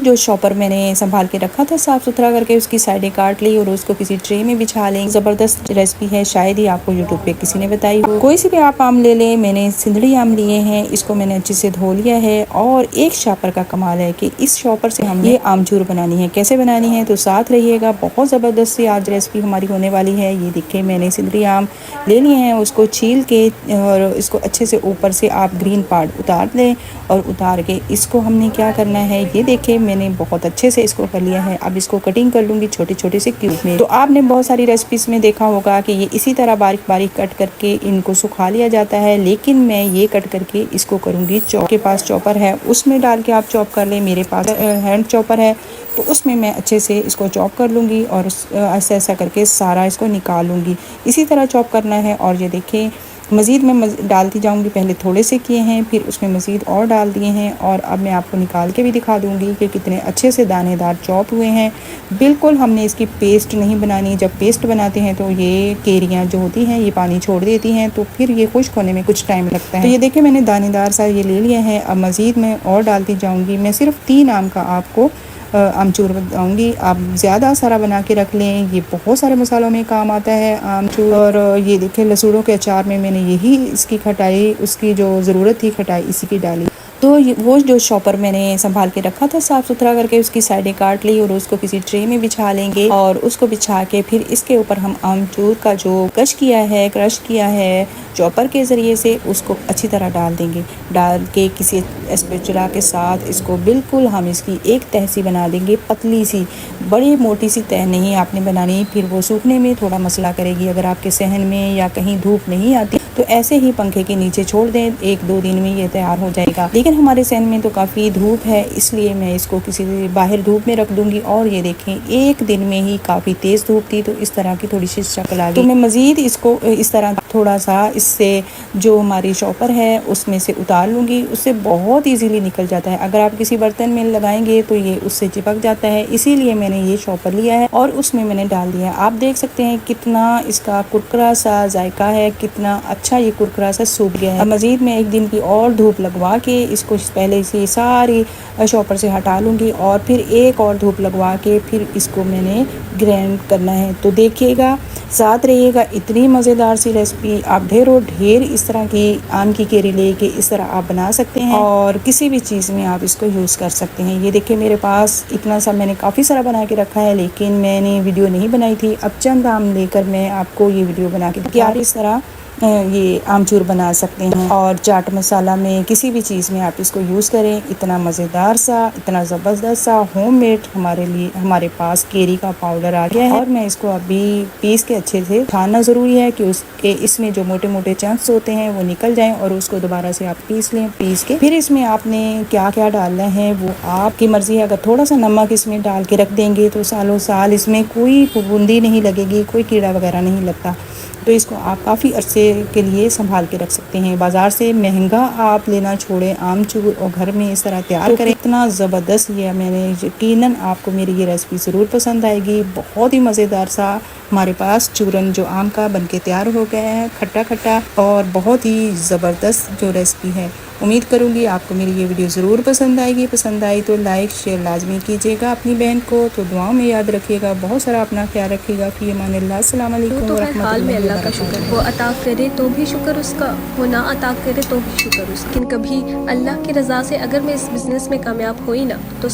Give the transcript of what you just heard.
जो शॉपर मैंने संभाल के रखा था साफ़ सुथरा करके उसकी साइडें काट ली और उसको किसी ट्रे में बिछा लें। ज़बरदस्त रेसिपी है, शायद ही आपको यूट्यूब पे किसी ने बताई हो। कोई सी भी आप आम ले लें, मैंने सिंदड़ी आम लिए हैं, इसको मैंने अच्छे से धो लिया है। और एक शॉपर का कमाल है कि इस शॉपर से हम ये आमचूर बनानी है। कैसे बनानी है तो साथ रहिएगा, बहुत ज़बरदस्त सी आज रेसिपी हमारी होने वाली है। ये देखिए मैंने सिंदड़ी आम ले लिए हैं, उसको छील के और इसको अच्छे से ऊपर से आप ग्रीन पार्ट उतार लें और उतार के इसको हमने क्या करना है, ये देखिए मैंने बहुत अच्छे से इसको कर लिया है। अब इसको कटिंग कर लूँगी छोटे छोटे से क्यूब में। तो आपने बहुत सारी रेसिपीज में देखा होगा कि ये इसी तरह बारीक बारीक कट करके इनको सुखा लिया जाता है, लेकिन मैं ये कट करके इसको करूँगी चॉप। के पास चॉपर है उसमें डाल के आप चॉप कर लें, मेरे पास हैंड चॉपर है तो उसमें मैं अच्छे से इसको चॉप कर लूँगी और ऐसा ऐसा करके सारा इसको निकाल लूँगी। इसी तरह चॉप करना है। और ये देखें मज़ीद मैं डालती जाऊंगी, पहले थोड़े से किए हैं फिर उसमें मज़ीद और डाल दिए हैं। और अब मैं आपको निकाल के भी दिखा दूंगी कि कितने अच्छे से दानेदार चॉप हुए हैं। बिल्कुल हमने इसकी पेस्ट नहीं बनानी। जब पेस्ट बनाते हैं तो ये केरियाँ जो होती हैं ये पानी छोड़ देती हैं, तो फिर ये खुश्क होने में कुछ टाइम लगता है। तो ये देखिए मैंने दानेदार सा ये ले लिया है। अब मज़ीद मैं और डालती जाऊँगी। मैं सिर्फ 3 आम का आपको आमचूर बताऊँगी, आप ज़्यादा सारा बना के रख लें। ये बहुत सारे मसालों में काम आता है आमचूर। और ये देखिए लहसुनों के अचार में मैंने यही इसकी खटाई, उसकी जो ज़रूरत थी खटाई इसी की डाली। तो वो जो शॉपर मैंने संभाल के रखा था साफ़ सुथरा करके उसकी साइडें काट ली और उसको किसी ट्रे में बिछा लेंगे। और उसको बिछा के फिर इसके ऊपर हम आमचूर का जो क्रश किया है चॉपर के ज़रिए से उसको अच्छी तरह डाल देंगे। डाल के किसी स्पैचुला के साथ इसको बिल्कुल हम इसकी एक तह सी बना देंगे, पतली सी, बड़ी मोटी सी तह नहीं आपने बनानी, फिर वो सूखने में थोड़ा मसला करेगी। अगर आपके सहन में या कहीं धूप नहीं आती तो ऐसे ही पंखे के नीचे छोड़ दें, 1-2 दिन में ये तैयार हो जाएगा। लेकिन हमारे सहन में तो काफ़ी धूप है, इसलिए मैं इसको किसी बाहर धूप में रख दूंगी। और ये देखें 1 दिन में ही काफ़ी तेज़ धूप थी तो इस तरह की थोड़ी सी शक्ल आ गई। तो मैं मज़ीद इसको इस तरह थोड़ा सा इससे जो हमारी शॉपर है उसमें से उतार लूँगी। उससे बहुत ईजीली निकल जाता है। अगर आप किसी बर्तन में लगाएंगे तो ये उससे चिपक जाता है, इसीलिए मैंने ये शॉपर लिया है और उसमें मैंने डाल दिया है। आप देख सकते हैं कितना इसका कुरकुरा सा जायका है, कितना अच्छा ये कुरकुरा सा सूख गया है। मज़ीद मैं 1 दिन की और धूप लगवा के इसको पहले से सारी शॉपर से हटा लूँगी और फिर एक और धूप लगवा के फिर इसको मैंने ग्राइंड करना है। तो देखिएगा, साथ रहिएगा, इतनी मज़ेदार सी रेसिपी आप ढेर इस तरह की आम की केरी लेके इस तरह आप बना सकते हैं और किसी भी चीज़ में आप इसको यूज़ कर सकते हैं। ये देखिए मेरे पास इतना सा मैंने काफ़ी सारा बना के रखा है, लेकिन मैंने वीडियो नहीं बनाई थी। अब चंद आम लेकर मैं आपको ये वीडियो बना के कि आप इस तरह ये आमचूर बना सकते हैं। और चाट मसाला में किसी भी चीज़ में आप इसको यूज़ करें। इतना मज़ेदार सा, इतना ज़बरदस्त सा होममेड हमारे पास केरी का पाउडर आ गया है। और मैं इसको अभी पीस के अच्छे से छानना ज़रूरी है कि उसके इसमें जो मोटे मोटे चंक्स होते हैं वो निकल जाएं और उसको दोबारा से आप पीस लें। पीस के फिर इसमें आपने क्या क्या डालना है वो आपकी मर्ज़ी है। अगर थोड़ा सा नमक इसमें डाल के रख देंगे तो सालों साल इसमें कोई फफूंदी नहीं लगेगी, कोई कीड़ा वगैरह नहीं लगता। तो इसको आप काफ़ी अरसे के लिए संभाल के रख सकते हैं। बाज़ार से महंगा आप लेना छोड़ें आमचूर और घर में इस तरह तैयार करें। इतना ज़बरदस्त ये मैंने यकीनन आपको मेरी ये रेसिपी ज़रूर पसंद आएगी। बहुत ही मज़ेदार सा हमारे पास चूरन जो आम का बनके तैयार हो गया है, खट्टा खट्टा और बहुत ही ज़बरदस्त जो रेसिपी है। उम्मीद करूँगी आपको मेरी ये वीडियो ज़रूर पसंद आएगी। पसंद आई तो लाइक शेयर लाजमी कीजिएगा अपनी बहन को। तो दुआओं में याद रखिएगा, बहुत सारा अपना ख्याल रखिएगा। फ़ी अमानिल्लाह, अस्सलाम वालेकुम व रहमतुल्लाहि व अल्लाह का शुक्र, वो अता करे तो भी शुक्र उसका, वो ना अता करे तो भी शुक्र उसका। लेकिन कभी अल्लाह की रज़ा से अगर मैं इस बिज़नेस में कामयाब हुई ना तो